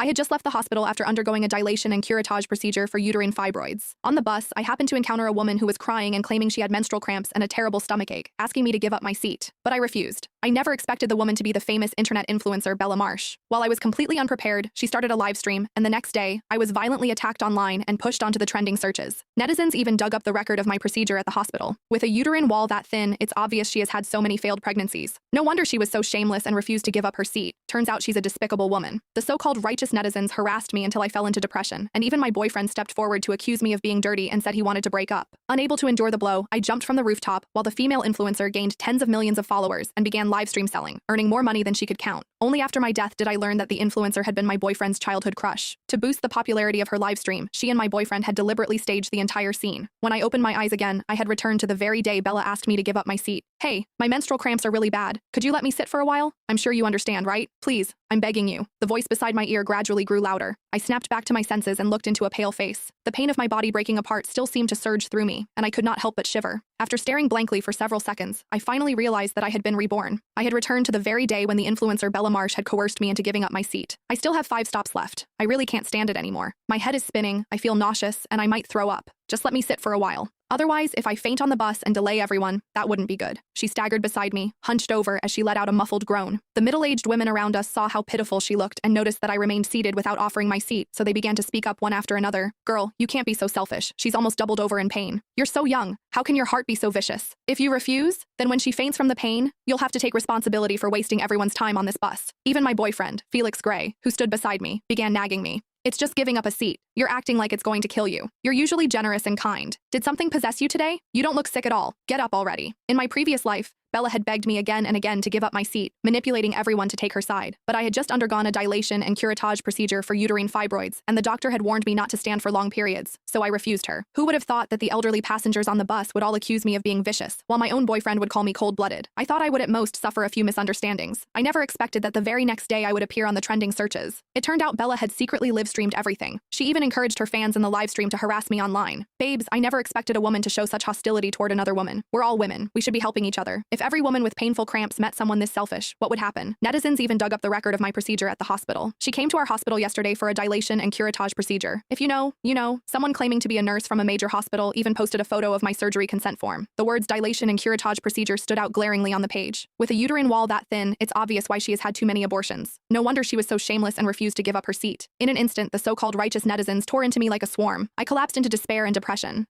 I had just left the hospital after undergoing a dilation and curettage procedure for uterine fibroids. On the bus, I happened to encounter a woman who was crying and claiming she had menstrual cramps and a terrible stomachache, asking me to give up my seat. But I refused. I never expected the woman to be the famous internet influencer Bella Marsh. While I was completely unprepared, she started a live stream, and the next day, I was violently attacked online and pushed onto the trending searches. Netizens even dug up the record of my procedure at the hospital. With a uterine wall that thin, it's obvious she has had so many failed pregnancies. No wonder she was so shameless and refused to give up her seat. Turns out she's a despicable woman. The so-called righteous netizens harassed me until I fell into depression, and even my boyfriend stepped forward to accuse me of being dirty and said he wanted to break up. Unable to endure the blow, I jumped from the rooftop, while the female influencer gained tens of millions of followers and began live stream selling, earning more money than she could count. Only after my death did I learn that the influencer had been my boyfriend's childhood crush. To boost the popularity of her live stream, she and my boyfriend had deliberately staged the entire scene. When I opened my eyes again, I had returned to the very day Bella asked me to give up my seat. Hey, my menstrual cramps are really bad. Could you let me sit for a while? I'm sure you understand, right? Please, I'm begging you. The voice beside my ear gradually grew louder. I snapped back to my senses and looked into a pale face. The pain of my body breaking apart still seemed to surge through me, and I could not help but shiver. After staring blankly for several seconds, I finally realized that I had been reborn. I had returned to the very day when the influencer Bella Marsh had coerced me into giving up my seat. I still have 5 stops left. I really can't stand it anymore. My head is spinning, I feel nauseous, and I might throw up. Just let me sit for a while. Otherwise, if I faint on the bus and delay everyone, that wouldn't be good. She staggered beside me, hunched over as she let out a muffled groan. The middle-aged women around us saw how pitiful she looked and noticed that I remained seated without offering my seat, so they began to speak up one after another. Girl, you can't be so selfish. She's almost doubled over in pain. You're so young. How can your heart be so vicious? If you refuse, then when she faints from the pain, you'll have to take responsibility for wasting everyone's time on this bus. Even my boyfriend, Felix Gray, who stood beside me, began nagging me. It's just giving up a seat. You're acting like it's going to kill you. You're usually generous and kind. Did something possess you today? You don't look sick at all. Get up already. In my previous life, Bella had begged me again and again to give up my seat, manipulating everyone to take her side. But I had just undergone a dilation and curettage procedure for uterine fibroids, and the doctor had warned me not to stand for long periods, so I refused her. Who would have thought that the elderly passengers on the bus would all accuse me of being vicious, while my own boyfriend would call me cold-blooded? I thought I would at most suffer a few misunderstandings. I never expected that the very next day I would appear on the trending searches. It turned out Bella had secretly live-streamed everything. She even encouraged her fans in the live stream to harass me online. Babes, I never expected a woman to show such hostility toward another woman. We're all women. We should be helping each other. If every woman with painful cramps met someone this selfish, what would happen? Netizens even dug up the record of my procedure at the hospital. She came to our hospital yesterday for a dilation and curettage procedure. If you know, you know. Someone claiming to be a nurse from a major hospital even posted a photo of my surgery consent form. The words dilation and curettage procedure stood out glaringly on the page. With a uterine wall that thin, it's obvious why she has had too many abortions. No wonder she was so shameless and refused to give up her seat. In an instant, the so-called righteous netizens tore into me like a swarm. I collapsed into despair and depression.